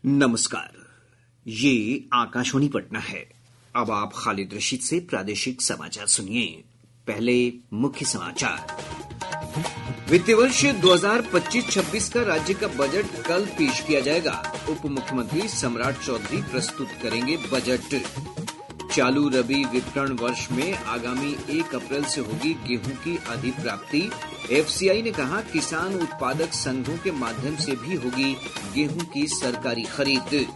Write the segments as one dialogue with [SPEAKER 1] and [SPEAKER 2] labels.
[SPEAKER 1] नमस्कार, ये आकाशवाणी पटना है। अब आप खालिद रशीद से प्रादेशिक समाचार सुनिए। पहले मुख्य समाचार। वित्तीय वर्ष 2025-26 का राज्य का बजट कल पेश किया जाएगा। उप मुख्यमंत्री सम्राट चौधरी प्रस्तुत करेंगे बजट। चालू रबी विपणन वर्ष में आगामी 1 अप्रैल से होगी गेहूं की अधिप्राप्ति। एफसीआई ने कहा किसान उत्पादक संघों के माध्यम से भी होगी गेहूं की सरकारी खरीद।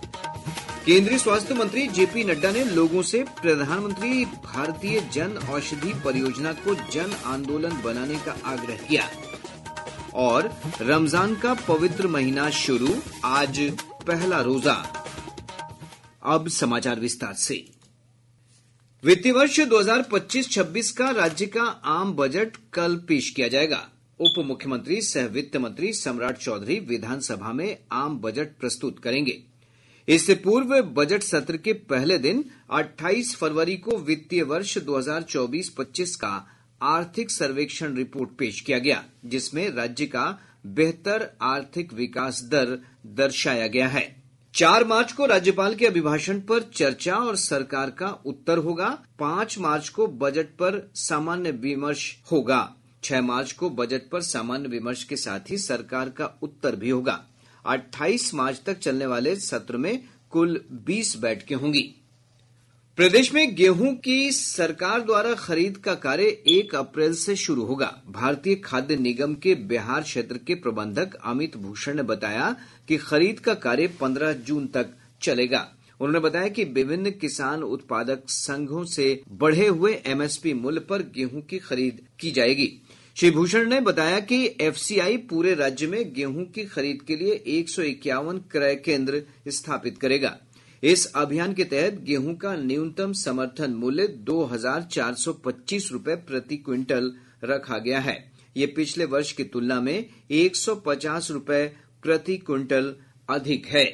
[SPEAKER 1] केंद्रीय स्वास्थ्य मंत्री जेपी नड्डा ने लोगों से प्रधानमंत्री भारतीय जन औषधि परियोजना को जन आंदोलन बनाने का आग्रह किया। और रमजान का पवित्र महीना शुरू, आज पहला रोजा। अब समाचार विस्तार से। वित्तीय वर्ष 2025-26 का राज्य का आम बजट कल पेश किया जाएगा। उप मुख्यमंत्री सह वित्त मंत्री सम्राट चौधरी विधानसभा में आम बजट प्रस्तुत करेंगे। इससे पूर्व बजट सत्र के पहले दिन 28 फरवरी को वित्तीय वर्ष 2024-25 का आर्थिक सर्वेक्षण रिपोर्ट पेश किया गया, जिसमें राज्य का बेहतर आर्थिक विकास दर दर्शाया गया है। 4 मार्च को राज्यपाल के अभिभाषण पर चर्चा और सरकार का उत्तर होगा। 5 मार्च को बजट पर सामान्य विमर्श होगा। 6 मार्च को बजट पर सामान्य विमर्श के साथ ही सरकार का उत्तर भी होगा। 28 मार्च तक चलने वाले सत्र में कुल 20 बैठकें होंगी। प्रदेश में गेहूं की सरकार द्वारा खरीद का कार्य 1 अप्रैल से शुरू होगा। भारतीय खाद्य निगम के बिहार क्षेत्र के प्रबंधक अमित भूषण ने बताया कि खरीद का कार्य 15 जून तक चलेगा। उन्होंने बताया कि विभिन्न किसान उत्पादक संघों से बढ़े हुए एमएसपी मूल्य पर गेहूं की खरीद की जाएगी। श्री भूषण ने बताया कि एफसीआई पूरे राज्य में गेहूं की खरीद के लिए 151 क्रय केंद्र स्थापित करेगा। इस अभियान के तहत गेहूं का न्यूनतम समर्थन मूल्य 2,425 रुपए प्रति क्विंटल रखा गया है। ये पिछले वर्ष की तुलना में 150 रुपए प्रति क्विंटल अधिक है।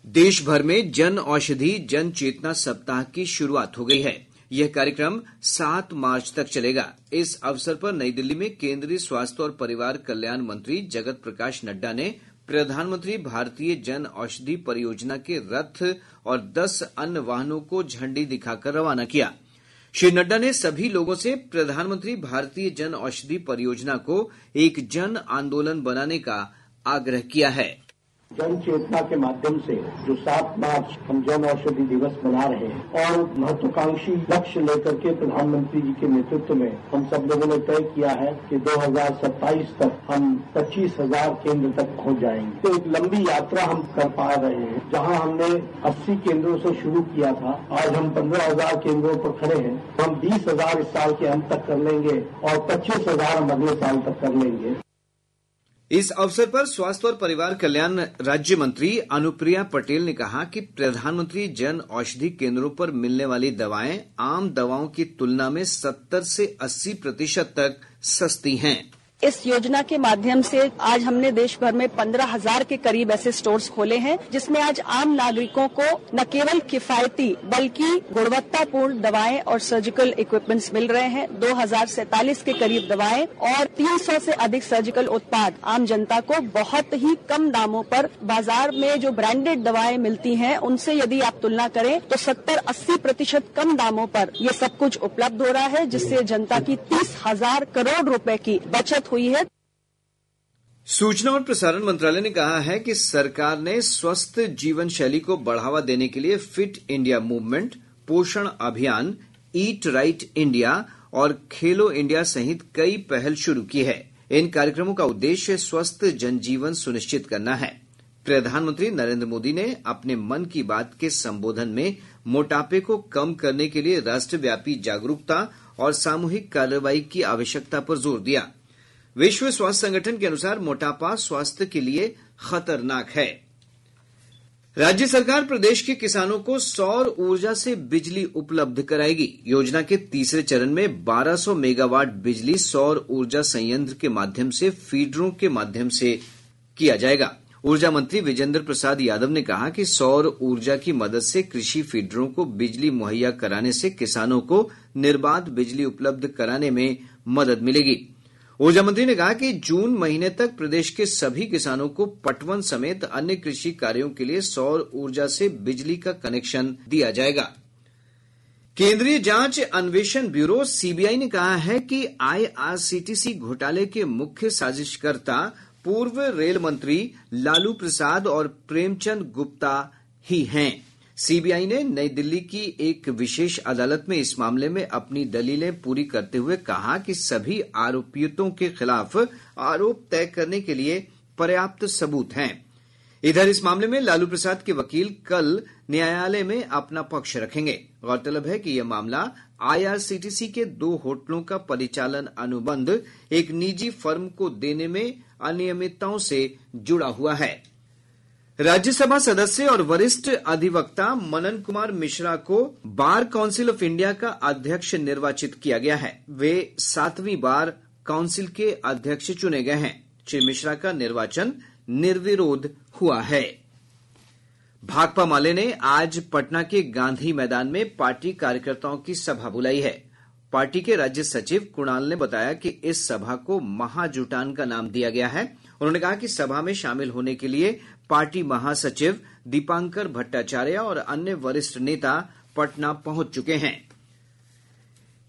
[SPEAKER 1] देश भर में जन औषधि जन चेतना सप्ताह की शुरुआत हो गई है। यह कार्यक्रम 7 मार्च तक चलेगा। इस अवसर पर नई दिल्ली में केंद्रीय स्वास्थ्य और परिवार कल्याण मंत्री जगत प्रकाश नड्डा ने प्रधानमंत्री भारतीय जन औषधि परियोजना के रथ और 10 अन्य वाहनों को झंडी दिखाकर रवाना किया। श्री नड्डा ने सभी लोगों से प्रधानमंत्री भारतीय जन औषधि परियोजना को एक जन आंदोलन बनाने का आग्रह किया है।
[SPEAKER 2] जन चेतना के माध्यम से जो 7 मार्च हम जन औषधि दिवस मना रहे हैं और महत्वाकांक्षी लक्ष्य लेकर के प्रधानमंत्री जी के नेतृत्व में हम सब लोगों ने तय किया है कि 2027 तक हम 25,000 केंद्र तक पहुंच जाएंगे। तो एक लंबी यात्रा हम कर पा रहे हैं। जहां हमने 80 केंद्रों से शुरू किया था, आज हम 15,000 केंद्रों पर खड़े हैं। हम 20,000 इस साल के अंत तक कर लेंगे और 25,000 हम अगले साल तक कर लेंगे।
[SPEAKER 1] इस अवसर पर स्वास्थ्य और परिवार कल्याण राज्य मंत्री अनुप्रिया पटेल ने कहा कि प्रधानमंत्री जन औषधि केंद्रों पर मिलने वाली दवाएं आम दवाओं की तुलना में 70 से 80% तक सस्ती हैं।
[SPEAKER 3] इस योजना के माध्यम से आज हमने देश भर में 15,000 के करीब ऐसे स्टोर्स खोले हैं, जिसमें आज आम नागरिकों को न केवल किफायती बल्कि गुणवत्तापूर्ण दवाएं और सर्जिकल इक्विपमेंट्स मिल रहे हैं। 2,047 के करीब दवाएं और 300 से अधिक सर्जिकल उत्पाद आम जनता को बहुत ही कम दामों पर बाजार में जो ब्रांडेड दवाएं मिलती हैं उनसे यदि आप तुलना करें तो 70-80% कम दामों पर ये सब कुछ उपलब्ध हो रहा है, जिससे जनता की 30,000 करोड़ रुपए की बचत हुई है।
[SPEAKER 1] सूचना और प्रसारण मंत्रालय ने कहा है कि सरकार ने स्वस्थ जीवन शैली को बढ़ावा देने के लिए फिट इंडिया मूवमेंट, पोषण अभियान, ईट राइट इंडिया और खेलो इंडिया सहित कई पहल शुरू की है। इन कार्यक्रमों का उद्देश्य स्वस्थ जनजीवन सुनिश्चित करना है। प्रधानमंत्री नरेंद्र मोदी ने अपने मन की बात के संबोधन में मोटापे को कम करने के लिए राष्ट्रव्यापी जागरूकता और सामूहिक कार्रवाई की आवश्यकता पर जोर दिया। विश्व स्वास्थ्य संगठन के अनुसार मोटापा स्वास्थ्य के लिए खतरनाक है। राज्य सरकार प्रदेश के किसानों को सौर ऊर्जा से बिजली उपलब्ध कराएगी। योजना के तीसरे चरण में 1200 मेगावाट बिजली सौर ऊर्जा संयंत्र के माध्यम से फीडरों के माध्यम से किया जाएगा। ऊर्जा मंत्री विजेंद्र प्रसाद यादव ने कहा कि सौर ऊर्जा की मदद से कृषि फीडरों को बिजली मुहैया कराने से किसानों को निर्बाध बिजली उपलब्ध कराने में मदद मिलेगी। ऊर्जा मंत्री ने कहा कि जून महीने तक प्रदेश के सभी किसानों को पटवन समेत अन्य कृषि कार्यों के लिए सौर ऊर्जा से बिजली का कनेक्शन दिया जाएगा। केंद्रीय जांच अन्वेषण ब्यूरो सीबीआई ने कहा है कि आईआरसीटीसी घोटाले के मुख्य साजिशकर्ता पूर्व रेल मंत्री लालू प्रसाद और प्रेमचंद गुप्ता ही हैं। सीबीआई ने नई दिल्ली की एक विशेष अदालत में इस मामले में अपनी दलीलें पूरी करते हुए कहा कि सभी आरोपियों के खिलाफ आरोप तय करने के लिए पर्याप्त सबूत हैं। इधर इस मामले में लालू प्रसाद के वकील कल न्यायालय में अपना पक्ष रखेंगे। गौरतलब है कि यह मामला आईआरसीटीसी के 2 होटलों का परिचालन अनुबंध एक निजी फर्म को देने में अनियमितताओं से जुड़ा हुआ है। राज्यसभा सदस्य और वरिष्ठ अधिवक्ता मनन कुमार मिश्रा को बार काउंसिल ऑफ इंडिया का अध्यक्ष निर्वाचित किया गया है। वे 7वीं बार काउंसिल के अध्यक्ष चुने गए हैं। श्री मिश्रा का निर्वाचन निर्विरोध हुआ है। भाकपा माले ने आज पटना के गांधी मैदान में पार्टी कार्यकर्ताओं की सभा बुलाई है। पार्टी के राज्य सचिव कुणाल ने बताया कि इस सभा को महाजुटान का नाम दिया गया है। उन्होंने कहा कि सभा में शामिल होने के लिए पार्टी महासचिव दीपांकर भट्टाचार्य और अन्य वरिष्ठ नेता पटना पहुंच चुके हैं।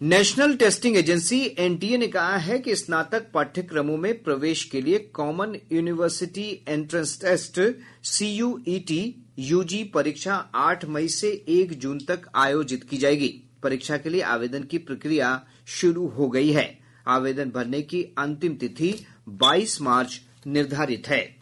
[SPEAKER 1] नेशनल टेस्टिंग एजेंसी एनटीए ने कहा है कि स्नातक पाठ्यक्रमों में प्रवेश के लिए common university entrance test CUET UG परीक्षा 8 मई से 1 जून तक आयोजित की जाएगी। परीक्षा के लिए आवेदन की प्रक्रिया शुरू हो गई है। आवेदन भरने की अंतिम तिथि 22 मार्च निर्धारित है।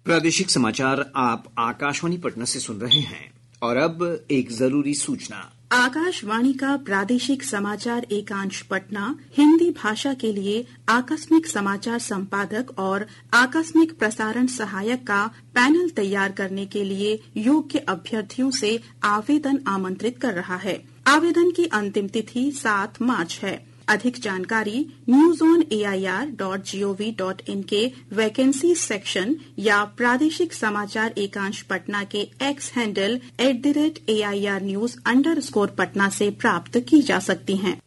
[SPEAKER 1] प्रादेशिक समाचार आप आकाशवाणी पटना से सुन रहे हैं। और अब एक जरूरी सूचना।
[SPEAKER 4] आकाशवाणी का प्रादेशिक समाचार एकांश पटना हिंदी भाषा के लिए आकस्मिक समाचार संपादक और आकस्मिक प्रसारण सहायक का पैनल तैयार करने के लिए योग्य अभ्यर्थियों से आवेदन आमंत्रित कर रहा है। आवेदन की अंतिम तिथि 7 मार्च है। अधिक जानकारी newsonair.gov.in के वैकेंसी सेक्शन या प्रादेशिक समाचार एकांश पटना के एक्स हैंडल @AIRnews_पटना से प्राप्त की जा सकती हैं।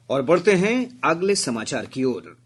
[SPEAKER 1] और बढ़ते हैं अगले समाचार की ओर।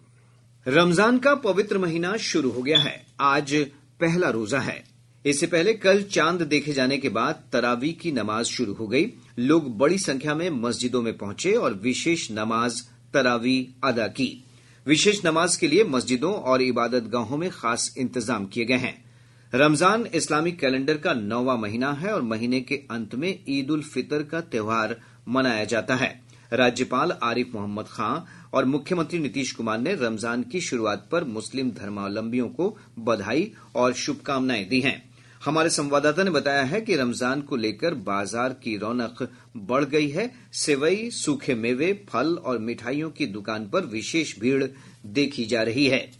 [SPEAKER 1] रमजान का पवित्र महीना शुरू हो गया है। आज पहला रोजा है। इससे पहले कल चांद देखे जाने के बाद तरावी की नमाज शुरू हो गई। लोग बड़ी संख्या में मस्जिदों में पहुंचे और विशेष नमाज तरावी अदा की। विशेष नमाज के लिए मस्जिदों और इबादतगाहों में खास इंतजाम किए गए हैं। रमजान इस्लामिक कैलेंडर का 9वां महीना है और महीने के अंत में ईद उल फितर का त्योहार मनाया जाता है। राज्यपाल आरिफ मोहम्मद खां और मुख्यमंत्री नीतीश कुमार ने रमजान की शुरुआत पर मुस्लिम धर्मावलंबियों को बधाई और शुभकामनाएं दी हैं। हमारे संवाददाता ने बताया है कि रमजान को लेकर बाजार की रौनक बढ़ गई है। सेवई, सूखे मेवे, फल और मिठाइयों की दुकान पर विशेष भीड़ देखी जा रही है।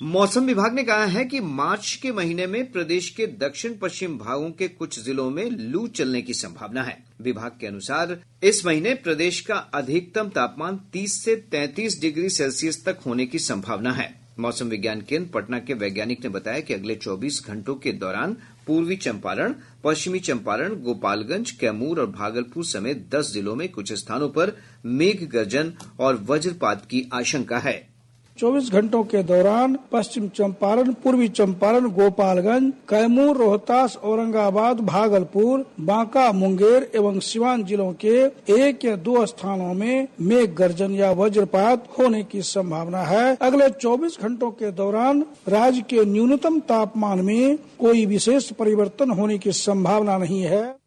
[SPEAKER 1] मौसम विभाग ने कहा है कि मार्च के महीने में प्रदेश के दक्षिण पश्चिम भागों के कुछ जिलों में लू चलने की संभावना है। विभाग के अनुसार इस महीने प्रदेश का अधिकतम तापमान 30 से 33 डिग्री सेल्सियस तक होने की संभावना है। मौसम विज्ञान केंद्र पटना के वैज्ञानिक ने बताया कि अगले 24 घंटों के दौरान पूर्वी चंपारण, पश्चिमी चंपारण, गोपालगंज, कैमूर और भागलपुर समेत 10 जिलों में कुछ स्थानों पर मेघ गर्जन और वज्रपात की आशंका है।
[SPEAKER 5] 24 घंटों के दौरान पश्चिम चंपारण, पूर्वी चंपारण, गोपालगंज, कैमूर, रोहतास, औरंगाबाद, भागलपुर, बांका, मुंगेर एवं सिवान जिलों के 1 या 2 स्थानों में मेघ गर्जन या वज्रपात होने की संभावना है। अगले 24 घंटों के दौरान राज्य के न्यूनतम तापमान में कोई विशेष परिवर्तन होने की संभावना नहीं है।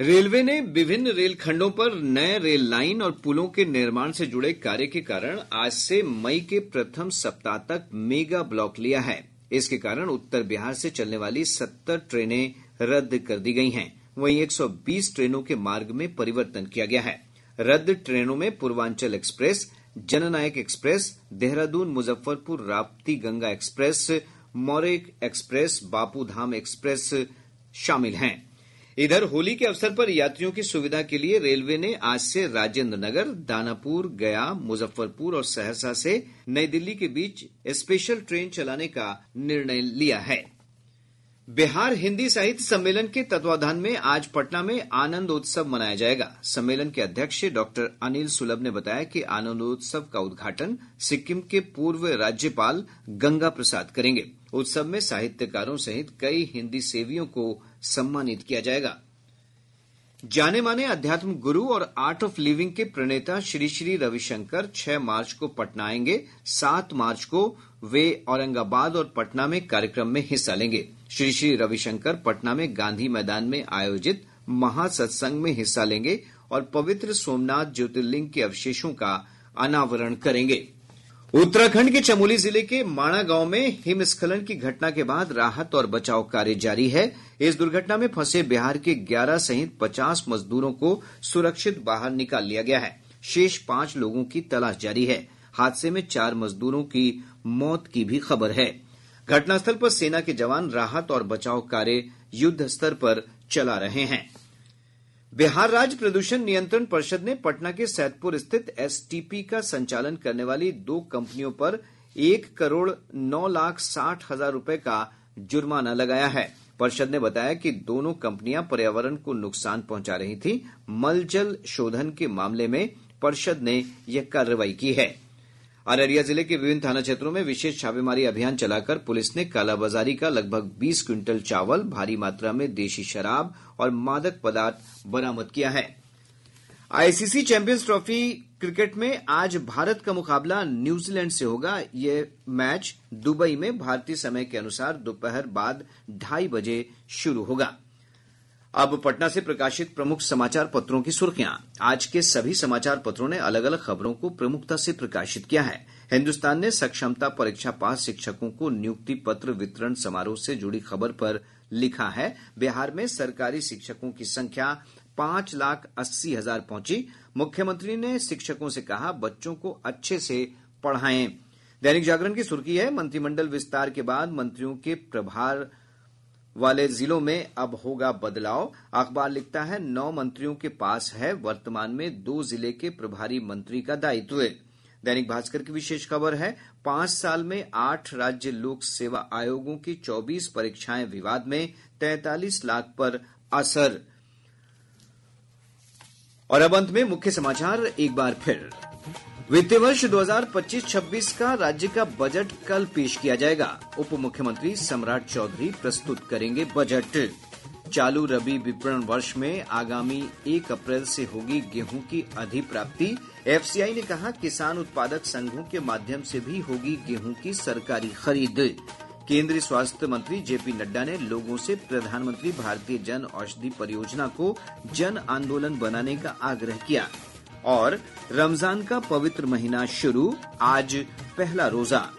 [SPEAKER 1] रेलवे ने विभिन्न रेल खंडों पर नए रेल लाइन और पुलों के निर्माण से जुड़े कार्य के कारण आज से मई के प्रथम सप्ताह तक मेगा ब्लॉक लिया है। इसके कारण उत्तर बिहार से चलने वाली 70 ट्रेनें रद्द कर दी गई हैं। वहीं 120 ट्रेनों के मार्ग में परिवर्तन किया गया है। रद्द ट्रेनों में Purvanchal express, Jannayak express, Dehradun Muzaffarpur Rapti Ganga express, Maurya express, Bapu Dham express शामिल हैं। इधर होली के अवसर पर यात्रियों की सुविधा के लिए रेलवे ने आज से राजेंद्र नगर, दानापुर, गया, मुजफ्फरपुर और सहरसा से नई दिल्ली के बीच स्पेशल ट्रेन चलाने का निर्णय लिया है। बिहार हिंदी साहित्य सम्मेलन के तत्वावधान में आज पटना में आनंदोत्सव मनाया जाएगा। सम्मेलन के अध्यक्ष डॉक्टर अनिल सुलभ ने बताया कि आनंदोत्सव का उद्घाटन सिक्किम के पूर्व राज्यपाल गंगा प्रसाद करेंगे। उत्सव में साहित्यकारों सहित कई हिंदी सेवियों को सम्मानित किया जाएगा। जाने माने अध्यात्म गुरु और आर्ट ऑफ लिविंग के प्रणेता श्री श्री रविशंकर 6 मार्च को पटना आएंगे। 7 मार्च को वे औरंगाबाद और पटना में कार्यक्रम में हिस्सा लेंगे। श्री श्री रविशंकर पटना में गांधी मैदान में आयोजित महासत्संग में हिस्सा लेंगे और पवित्र सोमनाथ ज्योतिर्लिंग के अवशेषों का अनावरण करेंगे। उत्तराखंड के चमोली जिले के माणा गांव में हिमस्खलन की घटना के बाद राहत और बचाव कार्य जारी है। इस दुर्घटना में फंसे बिहार के 11 सहित 50 मजदूरों को सुरक्षित बाहर निकाल लिया गया है। शेष 5 लोगों की तलाश जारी है। हादसे में 4 मजदूरों की मौत की भी खबर है। घटनास्थल पर सेना के जवान राहत और बचाव कार्य युद्ध स्तर पर चला रहे हैं। बिहार राज्य प्रदूषण नियंत्रण परिषद ने पटना के सैदपुर स्थित एसटीपी का संचालन करने वाली 2 कंपनियों पर 1,09,60,000 रुपए का जुर्माना लगाया है। परिषद ने बताया कि दोनों कंपनियां पर्यावरण को नुकसान पहुंचा रही थी। मलजल शोधन के मामले में परिषद ने यह कार्रवाई की है। अररिया जिले के विभिन्न थाना क्षेत्रों में विशेष छापेमारी अभियान चलाकर पुलिस ने कालाबाजारी का लगभग 20 क्विंटल चावल, भारी मात्रा में देशी शराब और मादक पदार्थ बरामद किया है। आईसीसी चैंपियंस ट्रॉफी क्रिकेट में आज भारत का मुकाबला न्यूजीलैंड से होगा। यह मैच दुबई में भारतीय समय के अनुसार दोपहर बाद 2:30 बजे शुरू होगा। अब पटना से प्रकाशित प्रमुख समाचार पत्रों की सुर्खियां। आज के सभी समाचार पत्रों ने अलग अलग खबरों को प्रमुखता से प्रकाशित किया है। हिन्दुस्तान ने सक्षमता परीक्षा पास शिक्षकों को नियुक्ति पत्र वितरण समारोह से जुड़ी खबर पर लिखा है, बिहार में सरकारी शिक्षकों की संख्या 5,80,000 पहुंची। मुख्यमंत्री ने शिक्षकों से कहा, बच्चों को अच्छे से पढ़ाएं। दैनिक जागरण की सुर्खी है, मंत्रिमंडल विस्तार के बाद मंत्रियों के प्रभार वाले जिलों में अब होगा बदलाव। अखबार लिखता है, 9 मंत्रियों के पास है वर्तमान में 2 जिले के प्रभारी मंत्री का दायित्व। दैनिक भास्कर की विशेष खबर है, 5 साल में 8 राज्य लोक सेवा आयोगों की 24 परीक्षाएं विवाद में, 43 लाख पर असर। और अब अंत में मुख्य समाचार एक बार फिर। वित्तीय वर्ष 2025-26 का राज्य का बजट कल पेश किया जाएगा। उप मुख्यमंत्री सम्राट चौधरी प्रस्तुत करेंगे बजट। चालू रबी विपणन वर्ष में आगामी 1 अप्रैल से होगी गेहूं की अधिप्राप्ति। एफसीआई ने कहा, किसान उत्पादक संघों के माध्यम से भी होगी गेहूं की सरकारी खरीद। केंद्रीय स्वास्थ्य मंत्री जेपी नड्डा ने लोगों से प्रधानमंत्री भारतीय जन औषधि परियोजना को जन आंदोलन बनाने का आग्रह किया। और रमजान का पवित्र महीना शुरू, आज पहला रोजा।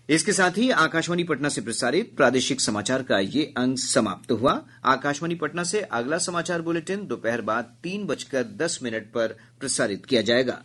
[SPEAKER 1] इसके साथ ही आकाशवाणी पटना से प्रसारित प्रादेशिक समाचार का ये अंक समाप्त हुआ। आकाशवाणी पटना से अगला समाचार बुलेटिन दोपहर बाद 3:10 पर प्रसारित किया जाएगा।